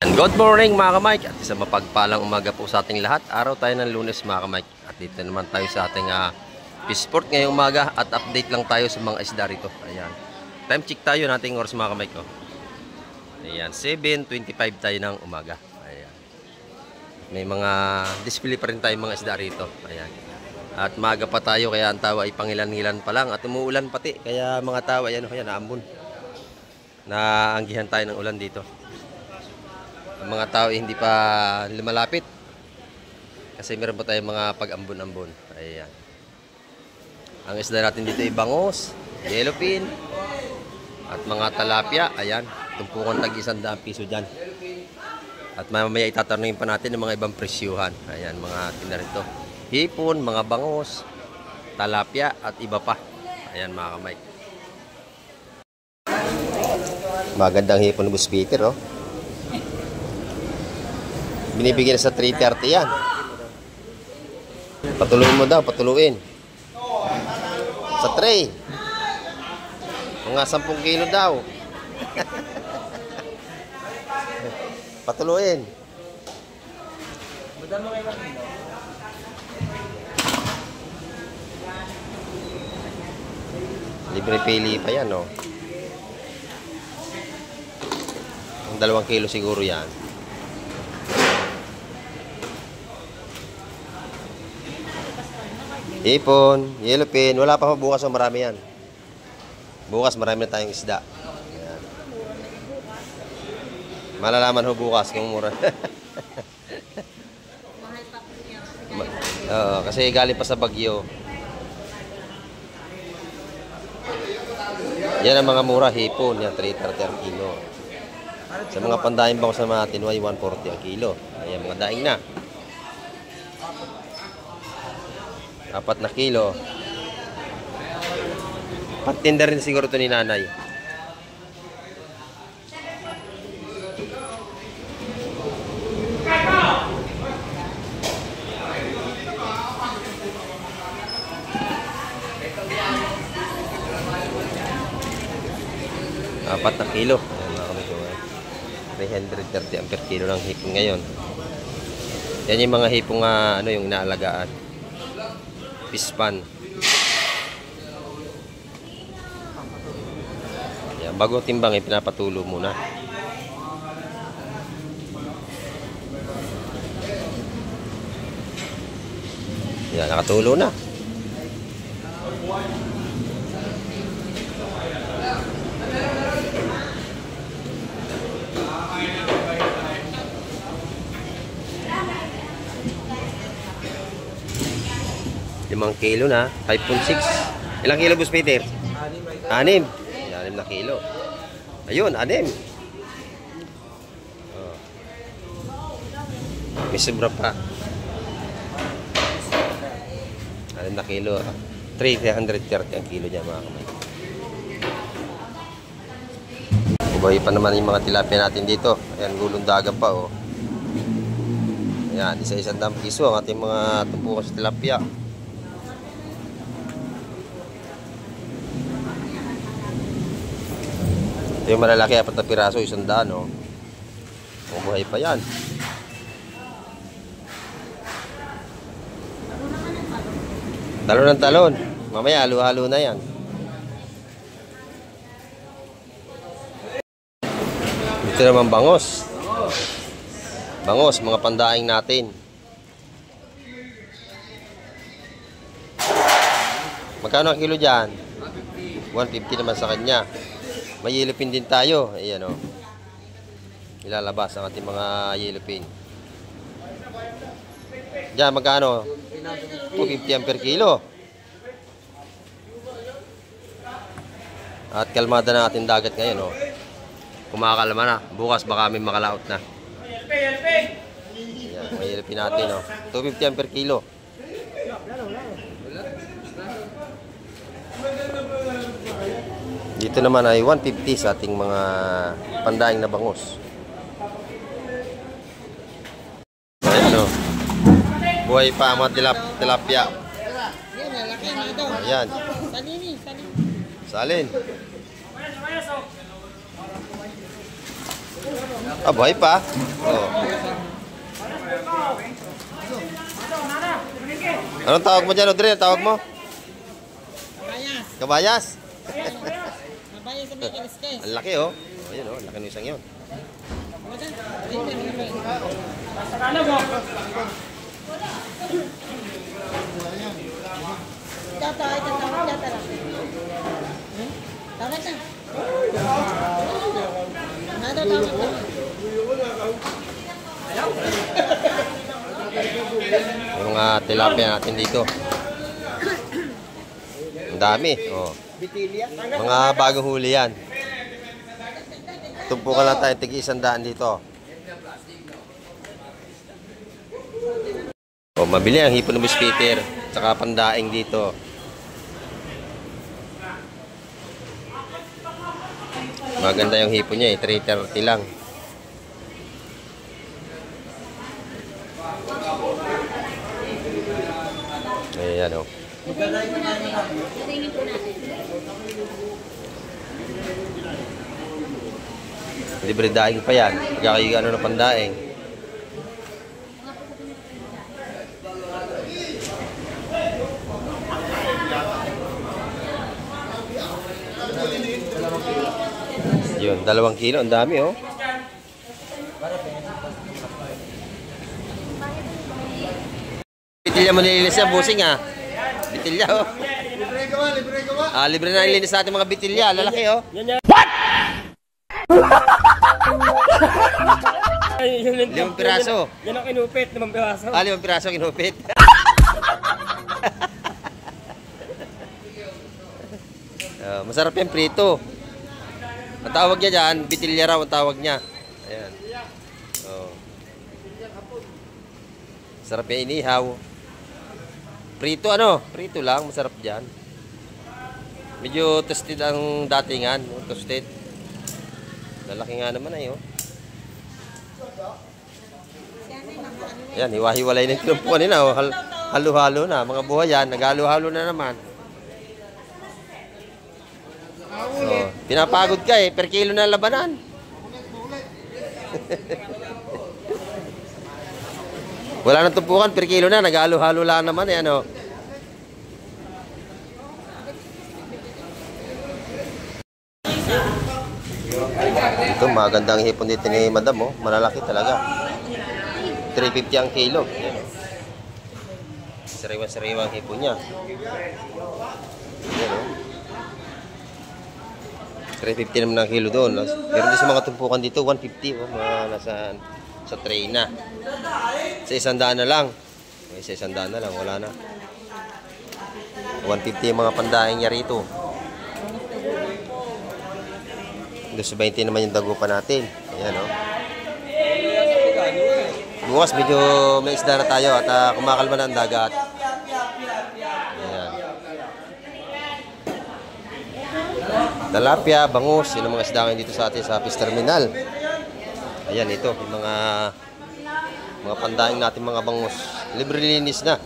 Good morning mga ka-Mike at isang mapagpalang umaga po sa ating lahat. Araw tayo ng Lunes mga ka-Mike at dito naman tayo sa ating Fishport ngayong umaga at update lang tayo sa mga isda rito. Ayan. Time check tayo nating oras mga ka-Mike. Oh. Ayan, 7:25 tayo ng umaga. Ayan. May mga display pa rin tayo mga isda rito. Ayan. At maaga pa tayo kaya ang tawa ay pangilan-ngilan pa lang at umuulan pati. Kaya mga tawa ayan, oh, naambon. Naanggihan tayo ng ulan dito. Ang mga tao hindi pa lumalapit kasi meron pa tayong mga pag-ambon-ambon. Ayan. Ang isda natin dito ay bangos, yellowfin at mga talapia. Ayan, tumpukan tag 100 piso dyan. At mamaya itatanungin pa natin ng mga ibang presyuhan. Ayan, mga tinarito, hipon, mga bangos, talapia at iba pa. Ayan mga ka-Mike. Magandang hipon ng Buspiter, oh. Binibigyan sa 330 yan. Patuluin mo daw, patuluin. Sa tray. Mga 10 kilo daw. Patuluin. Libre pili pa yan, no? Ang 2 kilo siguro yan. Hipon, yellowfin, wala pa bukas, marami yan. Bukas marami na tayong isda. Ayan. Malalaman ho bukas kung mura. Oo, kasi galing pa sa Bagyo. Yan ang mga mura, hipon, yan 330 ang kilo. Sa mga pandaing bangos na natin, 140 ang kilo. Ayan, mga daing na. 4 na kilo. Pagtinda rin siguro ito ni nanay. Apat na kilo. Ayan, 330 ang per kilo ng hipon ngayon. Yan yung mga hipong ano yung inaalagaan. Pispan. Yan, bago timbang pinapatulo muna. Yan, nakatulo na. Limang kilo na, 5.6. Ilang kilo, Boss Peter? 6. 6 na kilo. Ayun, 6. Oh. May sobra pa. 6 na kilo. 330 ang kilo niya mga kamay. Buhay pa naman yung mga tilapia natin dito. Ayan, gulong dagat pa, oh. Ayan, isa-100 piso ang ating mga tumpukan sa tilapia. Ito yung malalaki, 4 na piraso, 100, no? Buhay pa yan. Talon ng talon. Mamaya, halo-halo na yan. Dito naman bangos. Bangos, mga pandaing natin. Magkano ang kilo dyan? 150 naman sa kanya. May yellowfin din tayo. Ayan, o. Ilalabas ang ating mga yellowfin. Diyan, magkano? 250 ang per kilo. At kalmada na ating dagat ngayon, o. Kumakalma na. Bukas baka may makalaot na. Ayan, may yellowfin natin, o. 250 ang per kilo. Dito naman ay 150 sa ating mga pandaing na bangos. Ayan, o. Buhay pa ang mga tilapia. Ayan. Salin. Ah, buhay pa. Oh. Anong tawag mo dyan, Audrey? Anong tawag mo? Kabayas. Kabayas? Kabayas sa may kaliskes. Ang laki, oh. Ayun, oh. Ang laki ng isang yun. Yung mga tilapia natin dito. Ang dami, oh. Mga bagong huli yan. Tumpukan lang tayo, tig-100 dito. Oh, mabili ang hipon ng buspiter, tsaka pandaing dito. Maganda yung hipon niya, 330 lang. Ayan, oh. Libre daing pa yan. Pagkakayo ano na pandaing. Yun, 2 kilo. Ang dami, oh. Bitilya mo nilinis yan, busing, ah. Bitilya, oh. Libre gawa, libre gawa. Ah, libre na nilinis natin mga bitilya. Lalaki, oh. Limang piraso. Yan ang kinupit, 5 piraso. Ah, 5 piraso kinupit. Masarap yan prito. Ang tawag niya dyan, bitilya raw ang tawag niya. Ayan. Oh. Sarap yan inihaw. Prito ano? Prito lang, masarap dyan. Medyo toasted ang datingan. Toasted. Lalaki nga naman ay, oh. Ayan, hiwa-hiwalay na yung kinumpuan nila, oh. Halo-halo na. Mga buhay yan, naghalo-halo na naman. So, pinapagod ka eh, per kilo na labanan. Wala nang tumpukan, per kilo na, naghalo-halo lang naman eh, ano. Ito, magandang hipon dito ni Madam, oh. Malalaki talaga. 350 ang kilo. Sariwa-sariwa ang hipon niya. Ayan, oh. 350 naman ang kilo doon. Meron din sa mga tumpukan dito, 150. Oh, mga nasa sa tray na. Sa 100 na lang. Okay, sa 100 na lang, wala na. 150 yung mga pandaing niya rito. 220 naman yung dagupan natin. Ayan, oh. Bukas medyo may isda na tayo at kumakalma na ang dagat. Ayan. Talapia, bangus, yun ang mga isda ngayon dito sa atin sa fish terminal. Ayan, ito, yung mga pandaing natin mga bangus. Libre linis na.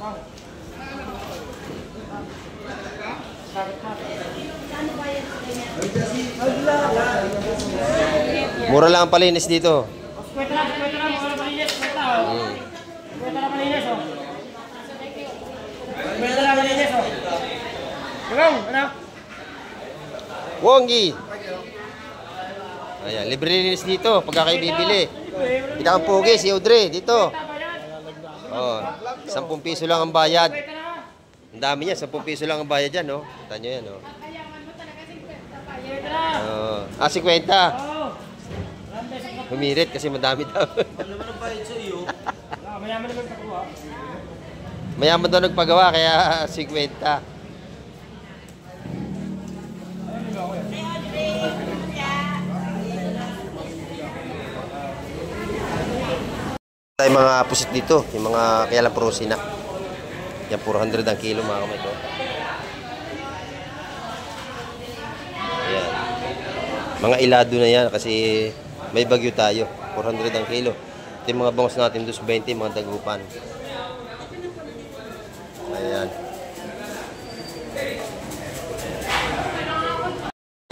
Mura lang ang palinis dito. Kwenta lang, wala malinis, kwenta oh. Kwenta lang malinis oh. Kwenta lang malinis oh. Gawang, ano? Wonggi! Ayan, libre linis dito pagka kayo bibili. Kita ang pugi, si Audrey, dito. Oh, 10 piso lang ang bayad. Ang dami niya, 10 piso lang ang bayad dyan, no? Kita nyo yan, no? Oh. Ah, 50. Humirit kasi madami daw. Naman ang bayad sa iyo. Mayaman naman pagkuha. Mayaman daw nagpagawa, kaya 50. Tayo mga pusit dito, yung mga kaya lang prosi na. Yan, 400 ang kilo mga kamay ko. Ayan. Mga ilado na yan kasi may bagyo tayo. 400 ang kilo. Ito yung mga bangus natin, 220, mga dagupan. Ayan.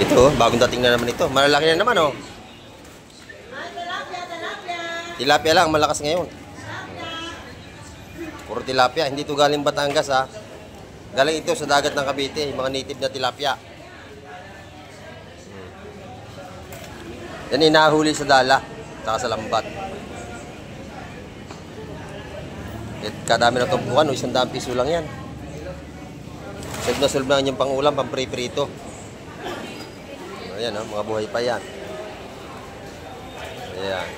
Ito, bagong dating na naman ito. Malalaki na naman, oh. Tilapia lang, malakas ngayon. Puro tilapia. Hindi ito galing Batangas ha. Galing ito sa dagat ng Cavite. Yung mga native na tilapia. Yan inahuli sa dala. Saka sa lambat. At kadami na tumpukan. 100 piso lang yan. Solve na yung pang-ulam, pang-prito. Ayan, mga buhay pa yan. Ayan.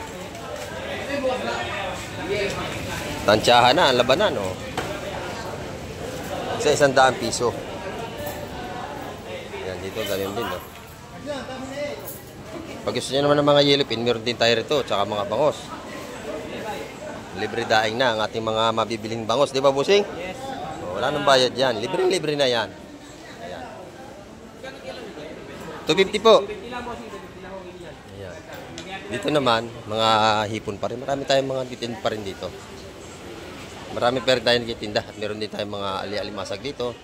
Tansyahan na, ang labanan, oh. Sa 100 piso. Ayan, dito, ganyan din, oh. Pag gusto nyo naman ng mga yellowfin, meron din tayo rito, tsaka mga bangos. Libre daing na ang ating mga mabibiling bangos, di ba, Busing? Yes. Wala nang bayad yan. Libre-libre na yan. Ayan. 250 po. Ayan. Dito naman, mga hipon pa rin. Marami tayong mga titinda pa rin dito. Marami pa rin tayong nagtitinda. At meron din tayong mga ali-alimasag dito.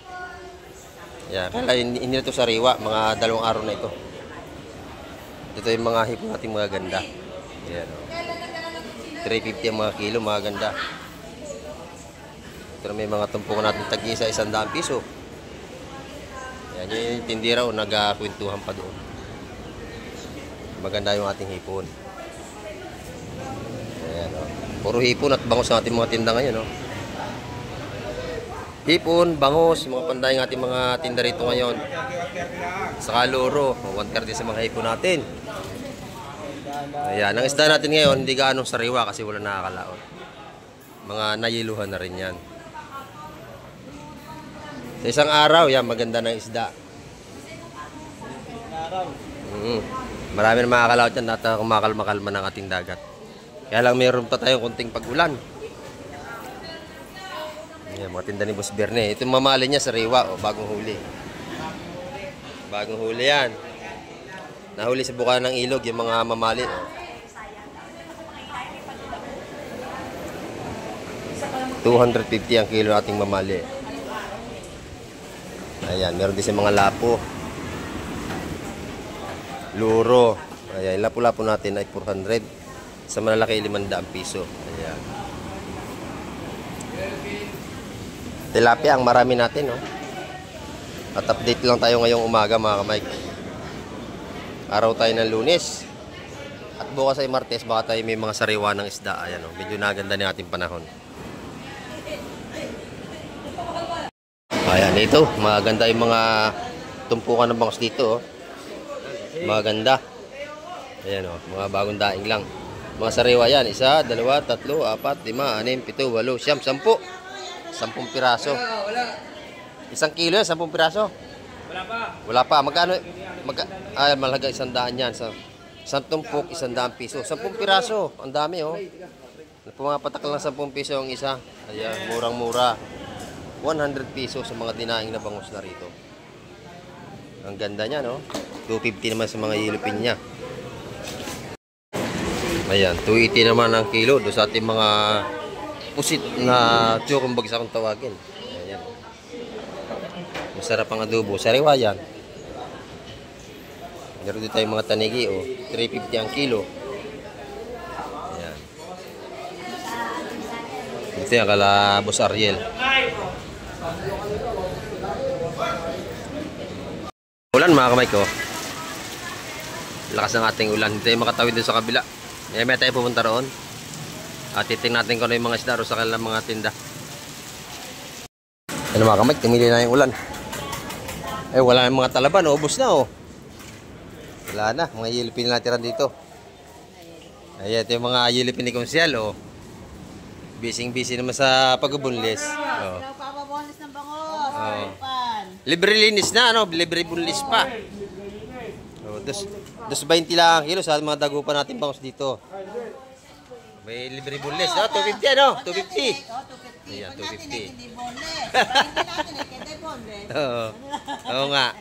Ayan. Kaya hindi na ito sariwa. Mga 2 araw na ito. Dito yung mga hipon natin mga ganda. Ayan. 350 ang mga kilo. Mga ganda. Pero may mga tumpukan natin tag-isa 100 piso. Yan yung tindira o nagkakwentuhan pa doon. Maganda yung ating hipon. Ayan, oh. Puro hipon at bangos ang ating mga tinda ngayon. Oh. Hipon, bangos, mga panday ng ating mga tinda rito ngayon. Saka loro, 130 sa mga hipon natin. Ayan, ang isda natin ngayon hindi gaano sariwa kasi wala nakakalaot. Mga nayiluhan na rin yan. Sa isang araw, yan, maganda ng isda. Marami na makakalaot yan at kumakalma-kalma ng ating dagat. Kaya lang mayroon pa tayong konting pag-ulan. Yan, mga tinda ni Boss Berne. Ito yung mamali niya sa riwa, o, bagong huli. Bagong huli yan. Nahuli sa buka ng ilog, yung mga mamali. O. 250 ang kilo nating mamali. Ayan, meron din sa mga lapo. Luro. Ayan, lapo-lapo natin ay 400. Sa malalaki 500 piso. Ayan. Tilapia ang marami natin, no? At update lang tayo ngayong umaga, mga kamay. Araw tayo ng Lunes. At bukas ay Martes, baka tayo may mga sariwa ng isda. Ayan, no? Medyo naganda na ating panahon. Ayan, ito. Maganda yung mga tumpukan ng bangos dito. Oh. Maganda. Ayan, oh, mga bagong daing lang. Mga sariwa yan. 1, 2, 3, 4, 5, 6, 7, 8, 9, 10. 10 piraso. 1 kilo yan, 10 piraso. Wala pa. Magkano? Ay, malaga 100 yan. 10 tumpok, 100 piso. 10 piraso. Ang dami, oh. Pumapatak lang 10 piso ang isa. Ayan, murang-mura. 100 piso sa mga dinaing na bangus na rito. Ang ganda niya, no? 250 naman sa mga yellowfin niya. Ayan, 280 naman ang kilo doon sa ating mga pusit na tsukumbag sa kung tawagin. Ayan. Masarap ang adobo. Sariwa yan. Meron din tayong mga tanigi, oh. 350 ang kilo. Ayan. Ito yung kala Boss Ariel. Ulan, mga kamay ko. Lakas ng ating ulan. Hindi tayo makatawid din sa kabila. May tayo pupunta roon. At titingnan natin kung ano yung mga isda sa kanilang mga tinda. Ano, mga kamay, tumili na yung ulan. Eh, wala yung mga talaban. Ubus na, oh. Wala na. Mga yellowfin na natiran dito. Ayan, ito yung mga yellowfin ni Konsyal, oh. Busy naman sa pag-ubunlis. Oh. Papabonis ng bangos. Oh. Libre linis na, ano? Libre bunlis pa. Oh, dos 20 lang ang kilo sa mga dagupan natin bangos dito. May libre bunlis. Oh, 250, ano? 250. Ayan, 250. Oo nga.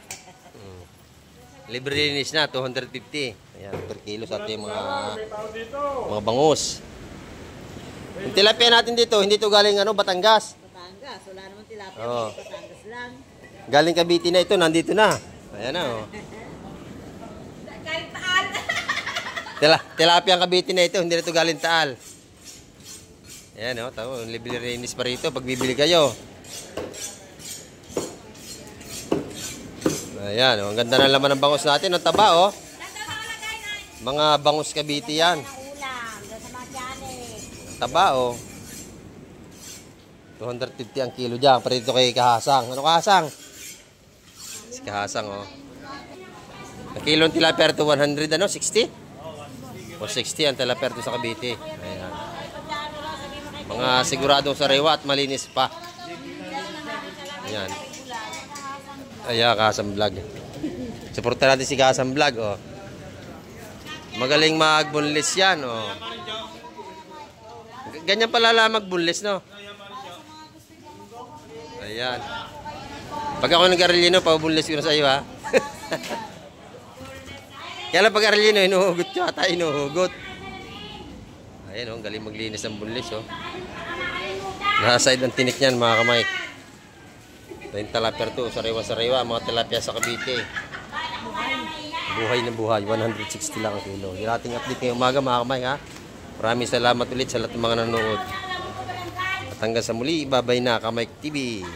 Libre linis na, 250. Ayan, per kilo sa ating mga bangus. Yung tilapia natin dito, hindi to galing ano, Batangas. Batangas, wala naman tilapia. Oh. Batangas lang. Galing Cavite na ito, nandito na. Ayan na, oh. Kahit saan. Tilapia ang Cavite na ito, hindi na ito galing Taal. Ayan o, tao, libre-rinis pa rito pag bibili kayo. Ayan o, ang ganda ng laman ng bangus natin. Ang taba o. Mga bangus Cavite yan. Ang taba o. 250 ang kilo dyan. Parito kay Kahasang. Ano Kahasang? Si Kahasang o. Ang kilo ng tilapia ito 100 ano? 60? O 60 ang tilapia ito sa Cavite. Ayan. Mga siguradong sariwa at malinis pa. Ayan. Ayan, Kahasang Vlog. Supportan natin si Kahasang Vlog o. Magaling mag-bunlis yan o. Ganyan pala lang mag-bunlis no? Ayan. Pag ako nag-aralino, pabunlis ko na sa iyo ha. Kaya lang pag aralino, inuhugot ko ata, inuhugot. Ayan o, galing maglinis ng bunlis o. Nasa side ng tinik niyan mga kamay. Ito yung tilapia to, sariwa-sariwa, mga tilapia sa Cavite. Buhay na buhay, 160 lang ang kilo. Yung ating update ngayong umaga mga kamay ha. Maraming salamat ulit sa lahat ng mga nanonood. At hanggang sa muli, babay na Kamay TV.